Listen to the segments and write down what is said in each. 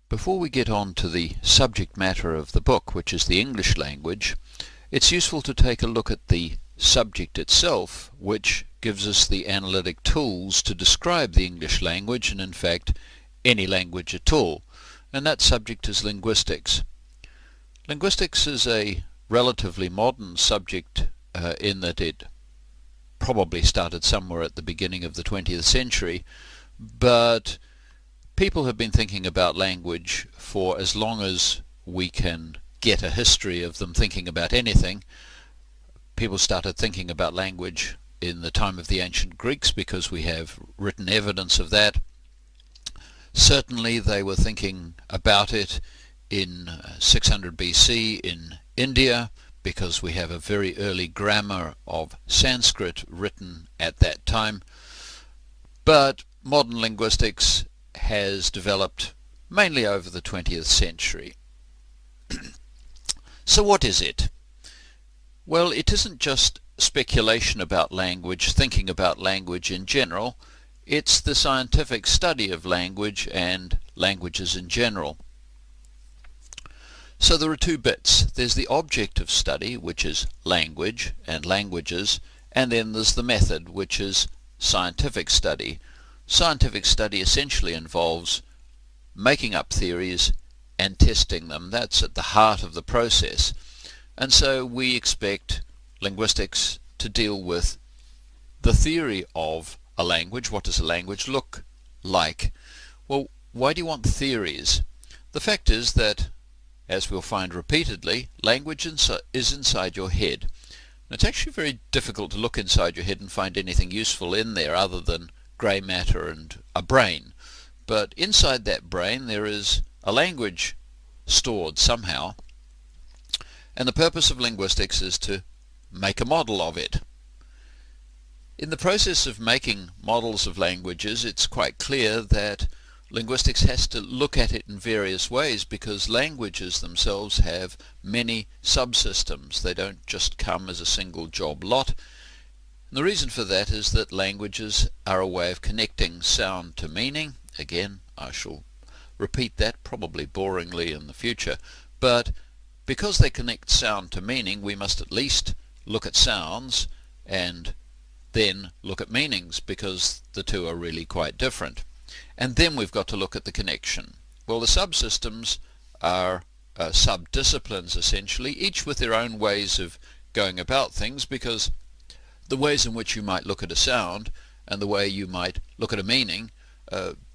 Before we get on to the subject matter of the book, which is the English language, it's useful to take a look at the subject itself, which gives us the analytic tools to describe the English language, and in fact any language at all. And that subject is linguistics. Linguistics is a relatively modern subject in that it probably started somewhere at the beginning of the 20th century, but people have been thinking about language for as long as we can get a history of them thinking about anything. People started thinking about language in the time of the ancient Greeks because we have written evidence of that. Certainly they were thinking about it in 600 BC in India because we have a very early grammar of Sanskrit written at that time. But modern linguistics has developed mainly over the 20th century. So what is it? Well, it isn't just speculation about language, thinking about language in general. It's the scientific study of language and languages in general. So there are two bits. There's the object of study, which is language and languages, and then there's the method, which is scientific study. Scientific study essentially involves making up theories and testing them. That's at the heart of the process. And so we expect linguistics to deal with the theory of a language. What does a language look like? Well, why do you want theories? The fact is that, as we'll find repeatedly, language is inside your head. And it's actually very difficult to look inside your head and find anything useful in there other than grey matter and a brain. But inside that brain there is a language stored somehow, and the purpose of linguistics is to make a model of it. In the process of making models of languages, it's quite clear that linguistics has to look at it in various ways because languages themselves have many subsystems. They don't just come as a single job lot. And the reason for that is that languages are a way of connecting sound to meaning. Again, I shall repeat that probably boringly in the future, but because they connect sound to meaning, we must at least look at sounds and then look at meanings, because the two are really quite different. And then we've got to look at the connection. Well, the subsystems are sub-disciplines essentially, each with their own ways of going about things, because the ways in which you might look at a sound and the way you might look at a meaning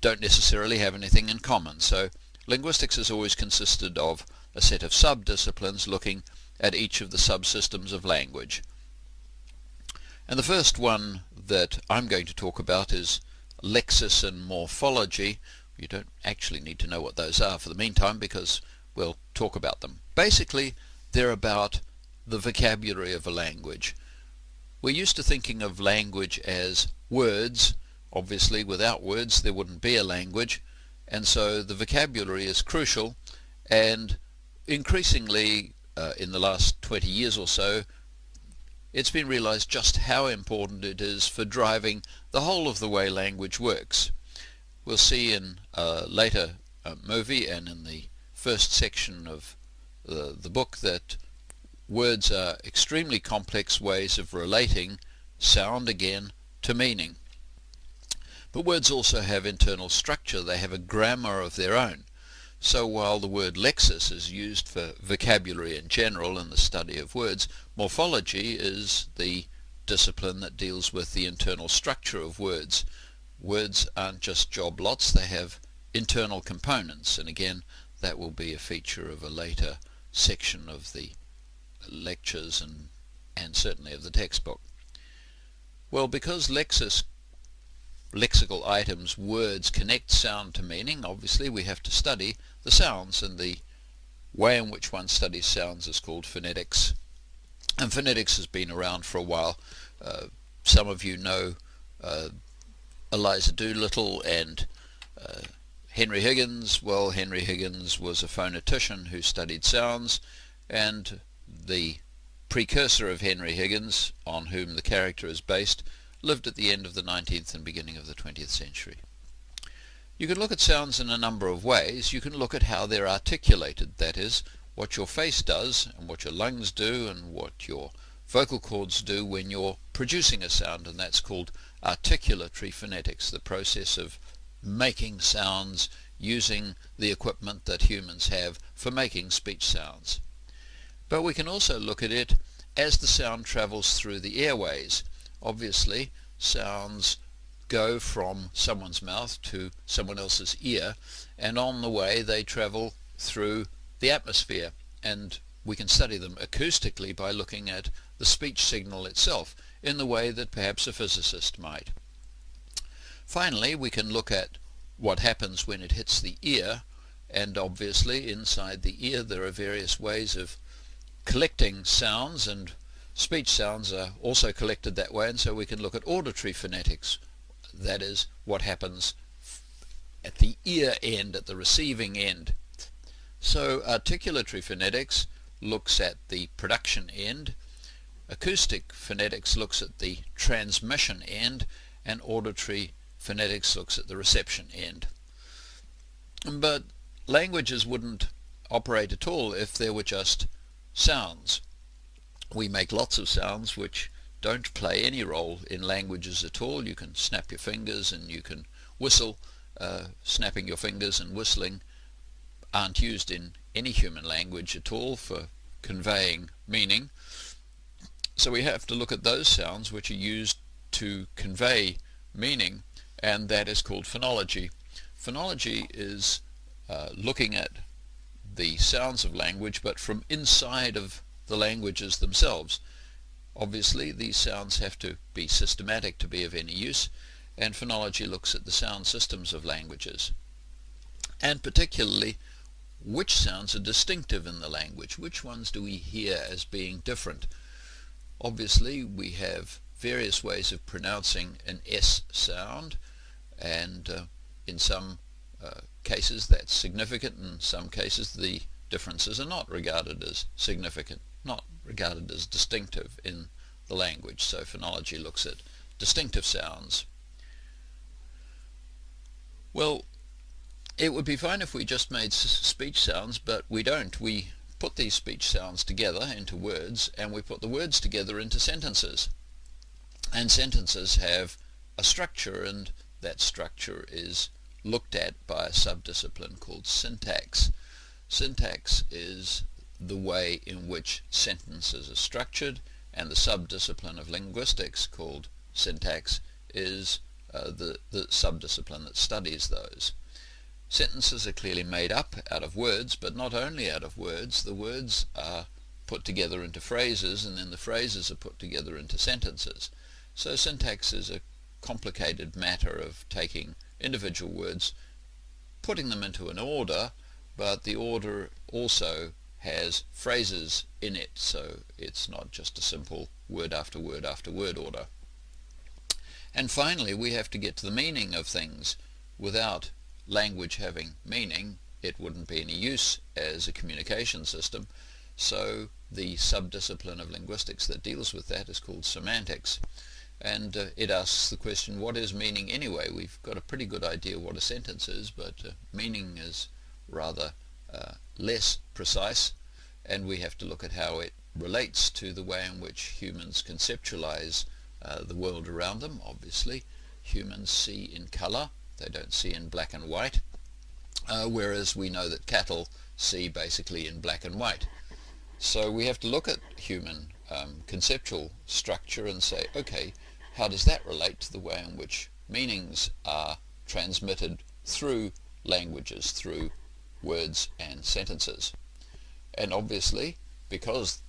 don't necessarily have anything in common. So linguistics has always consisted of a set of sub-disciplines looking at each of the subsystems of language. And the first one that I'm going to talk about is Lexics and Morphology. You don't actually need to know what those are for the meantime because we'll talk about them. Basically, they're about the vocabulary of a language. We're used to thinking of language as words. Obviously, without words there wouldn't be a language, and so the vocabulary is crucial, and increasingly in the last 20 years or so it's been realized just how important it is for driving the whole of the way language works. We'll see in a later movie and in the first section of the book that words are extremely complex ways of relating sound again to meaning. But words also have internal structure. They have a grammar of their own. So while the word lexis is used for vocabulary in general and the study of words, morphology is the discipline that deals with the internal structure of words. Words aren't just job lots, they have internal components, and again that will be a feature of a later section of the lectures and certainly of the textbook. Well, because lexical items, words, connect sound to meaning, obviously we have to study the sounds, and the way in which one studies sounds is called phonetics. And phonetics has been around for a while. Some of you know Eliza Doolittle and Henry Higgins. Well, Henry Higgins was a phonetician who studied sounds, and the precursor of Henry Higgins, on whom the character is based, lived at the end of the 19th and beginning of the 20th century. You can look at sounds in a number of ways. You can look at how they're articulated, that is, what your face does and what your lungs do and what your vocal cords do when you're producing a sound, and that's called articulatory phonetics, the process of making sounds using the equipment that humans have for making speech sounds. But we can also look at it as the sound travels through the airways. Obviously, sounds go from someone's mouth to someone else's ear, and on the way they travel through the atmosphere, and we can study them acoustically by looking at the speech signal itself in the way that perhaps a physicist might. Finally, we can look at what happens when it hits the ear, and obviously inside the ear there are various ways of collecting sounds, and speech sounds are also collected that way, and so we can look at auditory phonetics, that is, what happens at the ear end, at the receiving end. So articulatory phonetics looks at the production end, acoustic phonetics looks at the transmission end, and auditory phonetics looks at the reception end. But languages wouldn't operate at all if there were just sounds. We make lots of sounds which don't play any role in languages at all. You can snap your fingers and you can whistle. Snapping your fingers and whistling aren't used in any human language at all for conveying meaning. So we have to look at those sounds which are used to convey meaning, and that is called phonology. Phonology is looking at the sounds of language, but from inside of the languages themselves. Obviously, these sounds have to be systematic to be of any use, and phonology looks at the sound systems of languages, and particularly which sounds are distinctive in the language, which ones do we hear as being different. Obviously, we have various ways of pronouncing an S sound, and in some cases that's significant, in some cases the differences are not regarded as significant, not regarded as distinctive in the language. So phonology looks at distinctive sounds. Well, it would be fine if we just made speech sounds, but we don't. We put these speech sounds together into words, and we put the words together into sentences. And sentences have a structure, and that structure is looked at by a subdiscipline called syntax. Syntax is the way in which sentences are structured, and the subdiscipline of linguistics called syntax is the subdiscipline that studies those. Sentences are clearly made up out of words, but not only out of words. The words are put together into phrases, and then the phrases are put together into sentences. So syntax is a complicated matter of taking individual words, putting them into an order, but the order also has phrases in it, so it's not just a simple word after word after word order. And finally, we have to get to the meaning of things. Without language having meaning, it wouldn't be any use as a communication system. So the subdiscipline of linguistics that deals with that is called semantics. And it asks the question, what is meaning anyway? We've got a pretty good idea what a sentence is, but meaning is rather less precise, and we have to look at how it relates to the way in which humans conceptualize the world around them. Obviously, humans see in color, they don't see in black and white, whereas we know that cattle see basically in black and white. So we have to look at human conceptual structure and say, okay, how does that relate to the way in which meanings are transmitted through languages, through words and sentences? And obviously, because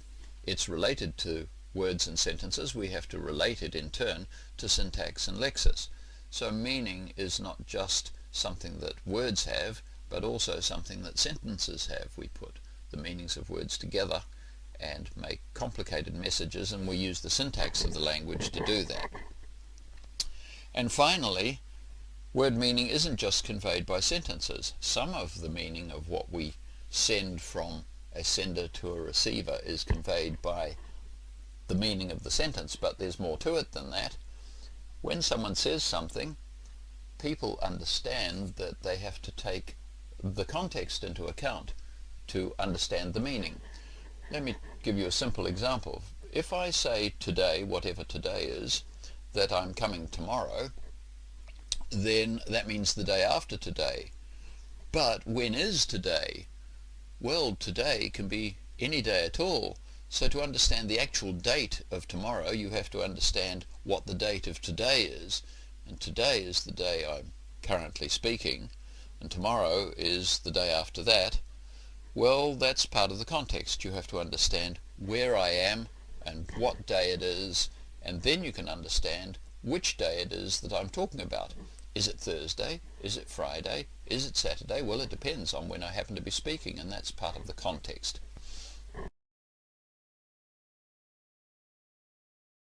it's related to words and sentences, we have to relate it in turn to syntax and lexis. So meaning is not just something that words have, but also something that sentences have. We put the meanings of words together and make complicated messages, and we use the syntax of the language to do that. And finally, word meaning isn't just conveyed by sentences. Some of the meaning of what we send from a sender to a receiver is conveyed by the meaning of the sentence, but there's more to it than that. When someone says something, people understand that they have to take the context into account to understand the meaning. Let me give you a simple example. If I say today, whatever today is, that I'm coming tomorrow, then that means the day after today. But when is today? Well, today can be any day at all. So to understand the actual date of tomorrow, you have to understand what the date of today is. And today is the day I'm currently speaking, and tomorrow is the day after that. Well, that's part of the context. You have to understand where I am and what day it is, and then you can understand which day it is that I'm talking about. Is it Thursday? Is it Friday? Is it Saturday? Well, it depends on when I happen to be speaking, and that's part of the context.